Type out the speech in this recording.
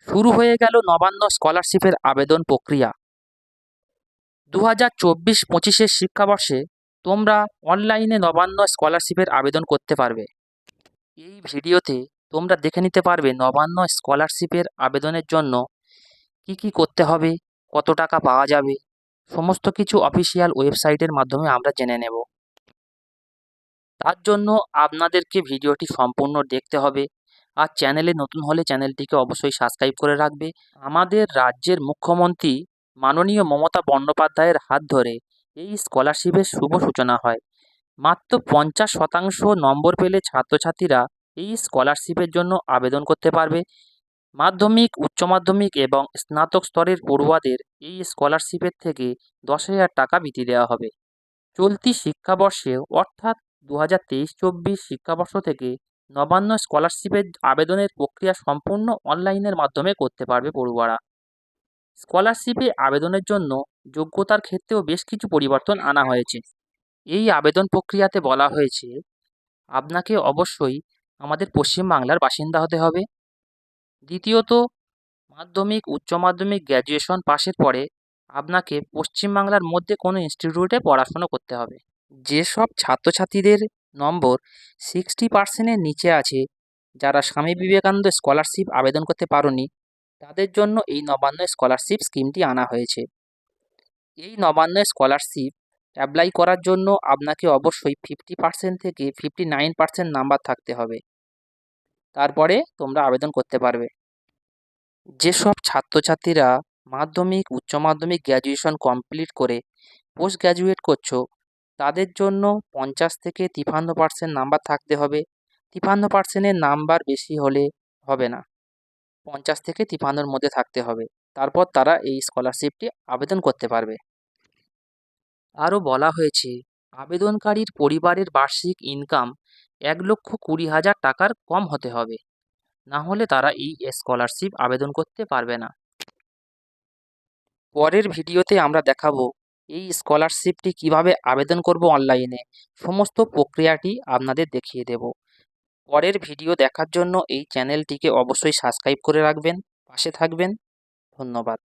শুরু হয়ে গেল নবান্ন স্কলারশিপের আবেদন প্রক্রিয়া। 2024-25 শিক্ষাবর্ষে তোমরা অনলাইনে নবান্ন স্কলারশিপের আবেদন করতে পারবে। এই ভিডিওতে তোমরা দেখে নিতে পারবে নবান্ন স্কলারশিপের আবেদনের জন্য কি করতে হবে, কত টাকা পাওয়া যাবে, সমস্ত কিছু অফিসিয়াল ওয়েবসাইটের মাধ্যমে আমরা জেনে নেব। তার জন্য আপনাদেরকে ভিডিওটি সম্পূর্ণ দেখতে হবে, আর চ্যানেলে নতুন হলে চ্যানেলটিকে অবশ্যই সাবস্ক্রাইব করে রাখবে। আমাদের রাজ্যের মুখ্যমন্ত্রী মাননীয় মমতা বন্দ্যোপাধ্যায়ের হাত ধরে এই স্কলারশিপের শুভ সূচনা হয়। মাত্র 50% নম্বর পেলে ছাত্রছাত্রীরা এই স্কলারশিপের জন্য আবেদন করতে পারবে। মাধ্যমিক, উচ্চ মাধ্যমিক এবং স্নাতক স্তরের পড়ুয়াদের এই স্কলারশিপের থেকে 10,000 টাকা বৃত্তি দেওয়া হবে। চলতি শিক্ষাবর্ষে অর্থাৎ 2023-24 শিক্ষাবর্ষ থেকে নবান্ন স্কলারশিপের আবেদনের প্রক্রিয়া সম্পূর্ণ অনলাইনের মাধ্যমে করতে পারবে পড়ুয়ারা। স্কলারশিপে আবেদনের জন্য যোগ্যতার ক্ষেত্রেও বেশ কিছু পরিবর্তন আনা হয়েছে। এই আবেদন প্রক্রিয়াতে বলা হয়েছে আপনাকে অবশ্যই আমাদের পশ্চিমবাংলার বাসিন্দা হতে হবে। দ্বিতীয়ত, মাধ্যমিক, উচ্চ মাধ্যমিক, গ্র্যাজুয়েশন পাশের পরে আপনাকে পশ্চিমবাংলার মধ্যে কোনো ইনস্টিটিউটে পড়াশুনো করতে হবে। যেসব ছাত্রছাত্রীদের নম্বর 60%-এর নিচে আছে, যারা স্বামী বিবেকানন্দ স্কলারশিপ আবেদন করতে পারেনি, তাদের জন্য এই নবান্ন স্কলারশিপ স্কিমটি আনা হয়েছে। এই নবান্ন স্কলারশিপ অ্যাপ্লাই করার জন্য আপনাকে অবশ্যই 50% থেকে 59% নাম্বার থাকতে হবে, তারপরে তোমরা আবেদন করতে পারবে। যেসব ছাত্রছাত্রীরা মাধ্যমিক, উচ্চ মাধ্যমিক, গ্র্যাজুয়েশন কমপ্লিট করে পোস্ট গ্র্যাজুয়েট করছো, তাদের জন্য 50 থেকে 53% নাম্বার থাকতে হবে। 53%-এর নাম্বার বেশি হলে হবে না, 50 থেকে 53-এর মধ্যে থাকতে হবে, তারপর তারা এই স্কলারশিপটি আবেদন করতে পারবে। আরও বলা হয়েছে আবেদনকারীর পরিবারের বার্ষিক ইনকাম 1,20,000 টাকার কম হতে হবে, না হলে তারা এই স্কলারশিপ আবেদন করতে পারবে না। পরের ভিডিওতে আমরা দেখাবো এই স্কলারশিপটি কিভাবে আবেদন করব অনলাইনে, সমস্ত প্রক্রিয়াটি আপনাদের দেখিয়ে দেব। পরের ভিডিও দেখার জন্য এই চ্যানেলটিকে অবশ্যই সাবস্ক্রাইব করে রাখবেন, পাশে থাকবেন। ধন্যবাদ।